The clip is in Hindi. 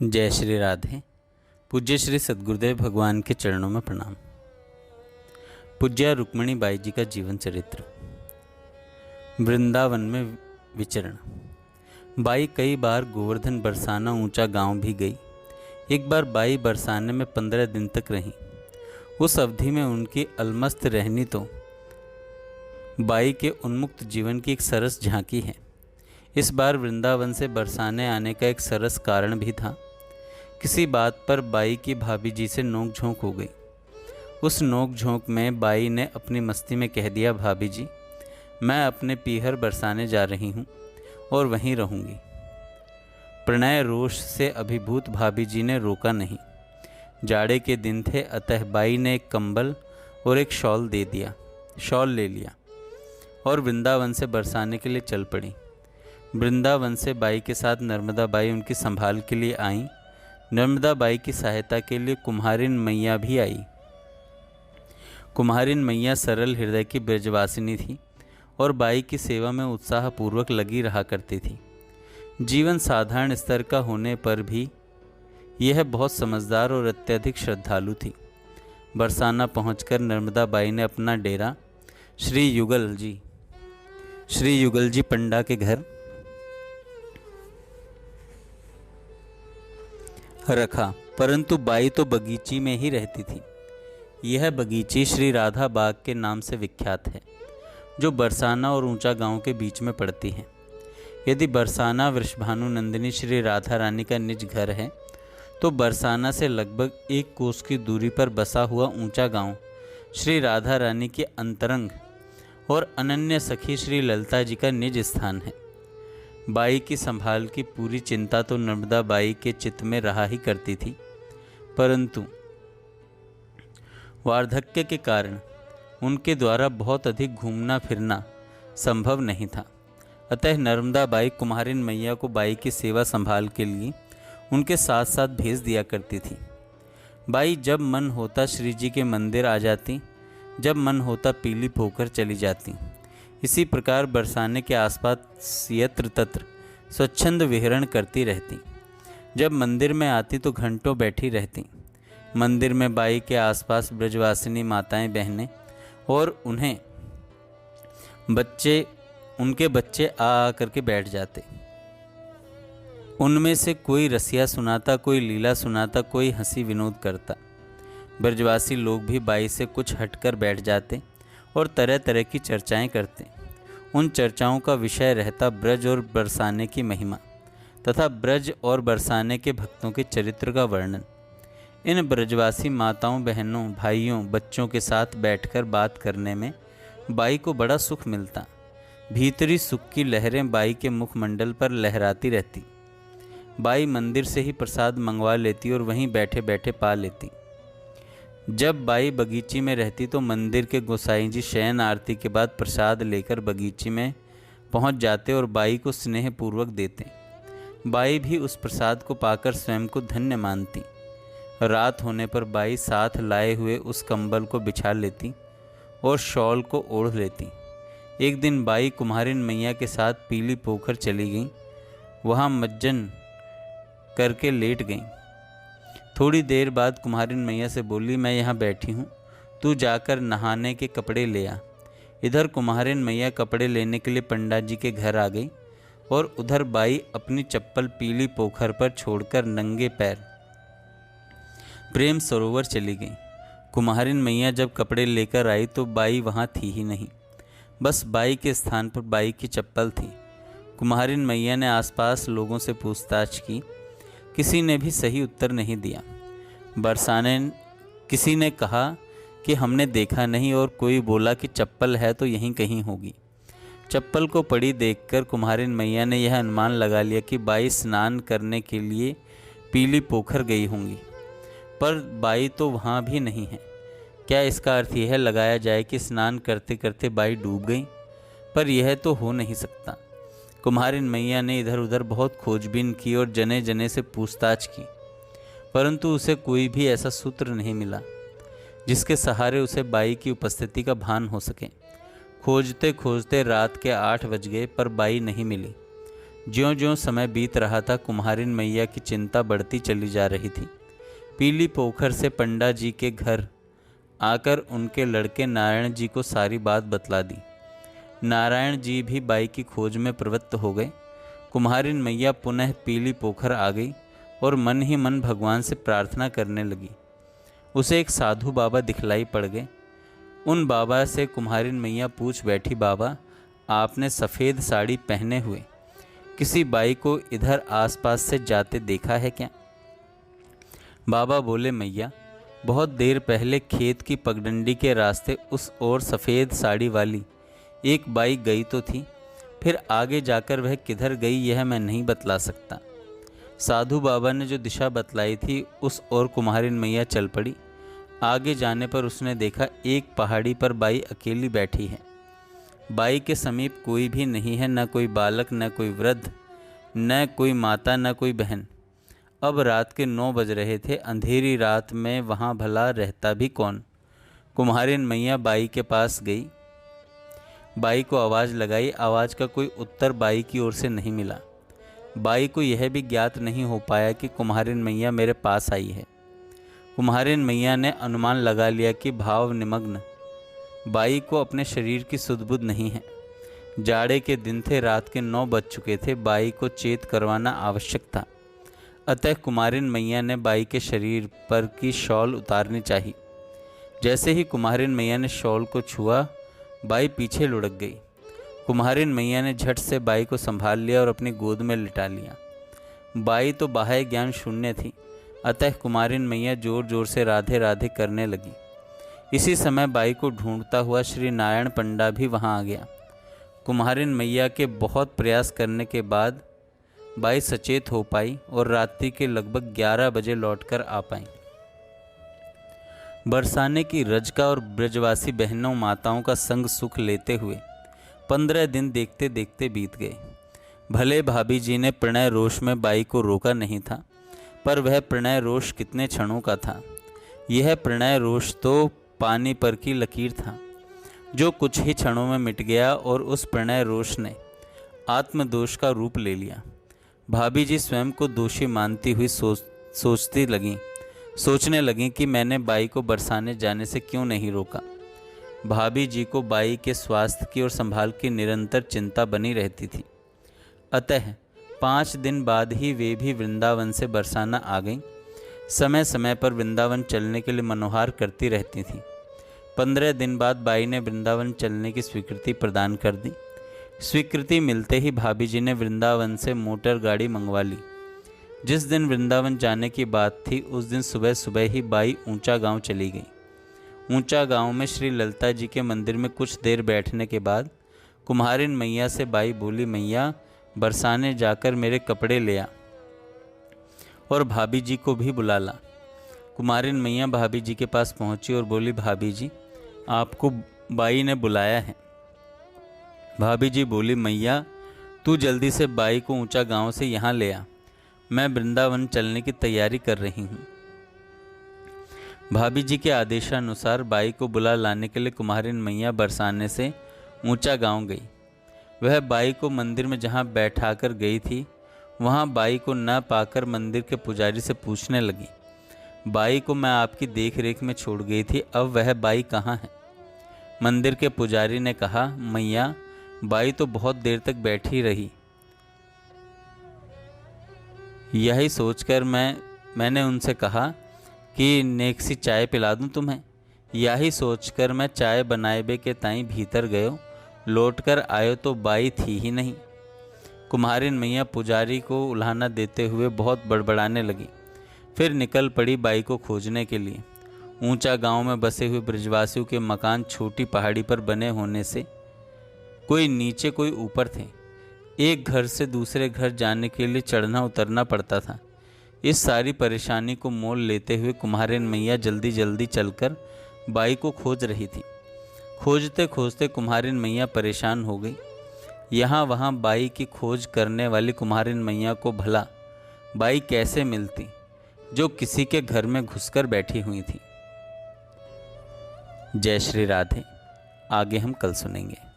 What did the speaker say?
जय श्री राधे। पूज्य श्री सद्गुरुदेव भगवान के चरणों में प्रणाम। पूज्य रुक्मिणी बाई जी का जीवन चरित्र। वृंदावन में विचरण। बाई कई बार गोवर्धन बरसाना ऊंचा गांव भी गई। एक बार बाई बरसाने में 15 दिन तक रही। उस अवधि में उनकी अलमस्त रहनी तो बाई के उन्मुक्त जीवन की एक सरस झांकी है। इस बार वृंदावन से बरसाने आने का एक सरस कारण भी था। किसी बात पर बाई की भाभी जी से नोक झोंक हो गई। उस नोक झोंक में बाई ने अपनी मस्ती में कह दिया, भाभी जी मैं अपने पीहर बरसाने जा रही हूँ और वहीं रहूँगी। प्रणय रोष से अभिभूत भाभी जी ने रोका नहीं। जाड़े के दिन थे, अतः बाई ने एक कंबल और एक शॉल ले लिया और वृंदावन से बरसाने के लिए चल पड़ी। वृंदावन से बाई के साथ नर्मदा बाई उनकी संभाल के लिए आईं। नर्मदा बाई की सहायता के लिए कुम्हारिन मैया भी आई। कुम्हारिन मैया सरल हृदय की ब्रजवासिनी थी और बाई की सेवा में उत्साहपूर्वक लगी रहा करती थी। जीवन साधारण स्तर का होने पर भी यह बहुत समझदार और अत्यधिक श्रद्धालु थी। बरसाना पहुंचकर नर्मदा बाई ने अपना डेरा श्री युगल जी पंडा के घर रखा, परंतु बाई तो बगीची में ही रहती थी। यह बगीची श्री राधा बाग के नाम से विख्यात है, जो बरसाना और ऊंचा गांव के बीच में पड़ती है। यदि बरसाना वृषभानु नंदिनी श्री राधा रानी का निज घर है, तो बरसाना से लगभग 1 कोस की दूरी पर बसा हुआ ऊंचा गांव श्री राधा रानी के अंतरंग और अनन्य सखी श्री ललिता जी का निज स्थान है। बाई की संभाल की पूरी चिंता तो नर्मदा बाई के चित्त में रहा ही करती थी, परंतु वार्धक्य के कारण उनके द्वारा बहुत अधिक घूमना फिरना संभव नहीं था। अतः नर्मदा बाई कुम्हारिन मैया को बाई की सेवा संभाल के लिए उनके साथ साथ भेज दिया करती थी। बाई जब मन होता श्री जी के मंदिर आ जाती, जब मन होता पीली पोखर चली जाती। इसी प्रकार बरसाने के आसपास यत्र तत्र स्वच्छंद विहरण करती रहती। जब मंदिर में आती तो घंटों बैठी रहती। मंदिर में बाई के आसपास ब्रजवासिनी माताएं बहनें और उनके बच्चे आ करके बैठ जाते। उनमें से कोई रसिया सुनाता, कोई लीला सुनाता, कोई हंसी विनोद करता। ब्रजवासी लोग भी बाई से कुछ हटकर बैठ जाते और तरह तरह की चर्चाएं करते। उन चर्चाओं का विषय रहता ब्रज और बरसाने की महिमा तथा ब्रज और बरसाने के भक्तों के चरित्र का वर्णन। इन ब्रजवासी माताओं, बहनों, भाइयों, बच्चों के साथ बैठकर बात करने में बाई को बड़ा सुख मिलता। भीतरी सुख की लहरें बाई के मुखमंडल पर लहराती रहती। बाई मंदिर से ही प्रसाद मंगवा लेती और वहीं बैठे बैठे पा लेती। जब बाई बगीची में रहती तो मंदिर के गोसाई जी शयन आरती के बाद प्रसाद लेकर बगीची में पहुंच जाते और बाई को स्नेहपूर्वक देते। बाई भी उस प्रसाद को पाकर स्वयं को धन्य मानती। रात होने पर बाई साथ लाए हुए उस कंबल को बिछा लेती और शॉल को ओढ़ लेती। एक दिन बाई कुम्हारिन मैया के साथ पीली पोखर चली गई। वहाँ मज्जन करके लेट गई। थोड़ी देर बाद कुम्हारिन मैया से बोली, मैं यहाँ बैठी हूँ, तू जाकर नहाने के कपड़े ले आ। इधर कुम्हारिन मैया कपड़े लेने के लिए पंडित जी के घर आ गई और उधर बाई अपनी चप्पल पीली पोखर पर छोड़कर नंगे पैर प्रेम सरोवर चली गई। कुम्हारिन मैया जब कपड़े लेकर आई तो बाई वहाँ थी ही नहीं, बस बाई के स्थान पर बाई की चप्पल थी। कुम्हारिन मैया ने आसपास लोगों से पूछताछ की, किसी ने भी सही उत्तर नहीं दिया। किसी ने कहा कि हमने देखा नहीं और कोई बोला कि चप्पल है तो यहीं कहीं होगी। चप्पल को पड़ी देखकर कुम्हारिन मैया ने यह अनुमान लगा लिया कि बाई स्नान करने के लिए पीली पोखर गई होंगी, पर बाई तो वहाँ भी नहीं है। क्या इसका अर्थ यह लगाया जाए कि स्नान करते करते बाई डूब गई? पर यह तो हो नहीं सकता। कुम्हारिन मैया ने इधर उधर बहुत खोजबीन की और जने जने से पूछताछ की, परंतु उसे कोई भी ऐसा सूत्र नहीं मिला जिसके सहारे उसे बाई की उपस्थिति का भान हो सके। खोजते खोजते रात के 8 बज गए, पर बाई नहीं मिली। ज्यों-ज्यों समय बीत रहा था, कुम्हारिन मैया की चिंता बढ़ती चली जा रही थी। पीली पोखर से पंडा जी के घर आकर उनके लड़के नारायण जी को सारी बात बतला दी। नारायण जी भी बाई की खोज में प्रवृत्त हो गए। कुम्हारिन मैया पुनः पीली पोखर आ गई और मन ही मन भगवान से प्रार्थना करने लगी। उसे एक साधु बाबा दिखलाई पड़ गए। उन बाबा से कुम्हारिन मैया पूछ बैठी, बाबा, आपने सफ़ेद साड़ी पहने हुए किसी बाई को इधर आसपास से जाते देखा है क्या? बाबा बोले, मैया, बहुत देर पहले खेत की पगडंडी के रास्ते उस ओर सफ़ेद साड़ी वाली एक बाई गई तो थी, फिर आगे जाकर वह किधर गई यह मैं नहीं बतला सकता। साधु बाबा ने जो दिशा बतलाई थी उस ओर कुम्हारिन मैया चल पड़ी। आगे जाने पर उसने देखा एक पहाड़ी पर बाई अकेली बैठी है। बाई के समीप कोई भी नहीं है, न कोई बालक, न कोई वृद्ध, न कोई माता, न कोई बहन। अब रात के 9 बज रहे थे। अंधेरी रात में वहाँ भला रहता भी कौन? कुम्हारिन मैया बाई के पास गई, बाई को आवाज़ लगाई। आवाज़ का कोई उत्तर बाई की ओर से नहीं मिला। बाई को यह भी ज्ञात नहीं हो पाया कि कुम्हारिन मैया मेरे पास आई है। कुम्हारिन मैया ने अनुमान लगा लिया कि भाव निमग्न बाई को अपने शरीर की सुध-बुध नहीं है। जाड़े के दिन थे, रात के 9 बज चुके थे। बाई को चेत करवाना आवश्यक था। अतः कुम्हारिन मैया ने बाई के शरीर पर की शॉल उतारनी चाहिए। जैसे ही कुम्हारिन मैया ने शॉल को छुआ, बाई पीछे लुढ़क गई। कुम्हारिन मैया ने झट से बाई को संभाल लिया और अपनी गोद में लिटा लिया। बाई तो बाह्य ज्ञान शून्य थी, अतः कुम्हारिन मैया जोर जोर से राधे राधे करने लगी। इसी समय बाई को ढूंढता हुआ श्री नारायण पंडा भी वहां आ गया। कुम्हारिन मैया के बहुत प्रयास करने के बाद बाई सचेत हो पाई और रात्रि के लगभग 11 बजे लौटकर आ पाई। बरसाने की रजका और ब्रजवासी बहनों माताओं का संग सुख लेते हुए 15 दिन देखते देखते बीत गए। भले भाभी जी ने प्रणय रोष में बाई को रोका नहीं था, पर वह प्रणय रोष कितने क्षणों का था। यह प्रणय रोष तो पानी पर की लकीर था, जो कुछ ही क्षणों में मिट गया और उस प्रणय रोष ने आत्मदोष का रूप ले लिया। भाभी जी स्वयं को दोषी मानती हुई सोचने लगीं कि मैंने बाई को बरसाने जाने से क्यों नहीं रोका। भाभी जी को बाई के स्वास्थ्य की और संभाल की निरंतर चिंता बनी रहती थी। अतः 5 दिन बाद ही वे भी वृंदावन से बरसाना आ गईं। समय समय पर वृंदावन चलने के लिए मनोहार करती रहती थीं। 15 दिन बाद बाई ने वृंदावन चलने की स्वीकृति प्रदान कर दी। स्वीकृति मिलते ही भाभी जी ने वृंदावन से मोटर गाड़ी मंगवा ली। जिस दिन वृंदावन जाने की बात थी, उस दिन सुबह सुबह ही बाई ऊंचा गांव चली गई। ऊंचा गांव में श्री ललिता जी के मंदिर में कुछ देर बैठने के बाद कुम्हारिन मैया से बाई बोली, मैया, बरसाने जाकर मेरे कपड़े ले आ और भाभी जी को भी बुला ला। कुम्हारिन मैया भाभी जी के पास पहुंची और बोली, भाभी जी, आपको बाई ने बुलाया है। भाभी जी बोली, मैया, तू जल्दी से बाई को ऊंचा गांव से यहाँ ले आ, मैं वृंदावन चलने की तैयारी कर रही हूँ। भाभी जी के आदेशानुसार बाई को बुला लाने के लिए कुम्हारिन मैया बरसाने से ऊंचा गांव गई। वह बाई को मंदिर में जहाँ बैठाकर गई थी, वहाँ बाई को न पाकर मंदिर के पुजारी से पूछने लगी, बाई को मैं आपकी देख रेख में छोड़ गई थी, अब वह बाई कहाँ है? मंदिर के पुजारी ने कहा, मैया, बाई तो बहुत देर तक बैठी रही। यही सोचकर मैंने उनसे कहा कि नेक सी चाय पिला दूं तुम्हें। यही सोचकर मैं चाय बनाए के ताई भीतर गयो, लौटकर आयो तो बाई थी ही नहीं। कुम्हारिन मैया पुजारी को उल्हाना देते हुए बहुत बड़बड़ाने लगी। फिर निकल पड़ी बाई को खोजने के लिए। ऊंचा गांव में बसे हुए ब्रजवासियों के मकान छोटी पहाड़ी पर बने होने से कोई नीचे कोई ऊपर थे। एक घर से दूसरे घर जाने के लिए चढ़ना उतरना पड़ता था। इस सारी परेशानी को मोल लेते हुए कुम्हारिन मैया जल्दी जल्दी चलकर बाई को खोज रही थी। खोजते खोजते कुम्हारिन मैया परेशान हो गई। यहाँ वहाँ बाई की खोज करने वाली कुम्हारिन मैया को भला बाई कैसे मिलती, जो किसी के घर में घुसकर बैठी हुई थी। जय श्री राधे। आगे हम कल सुनेंगे।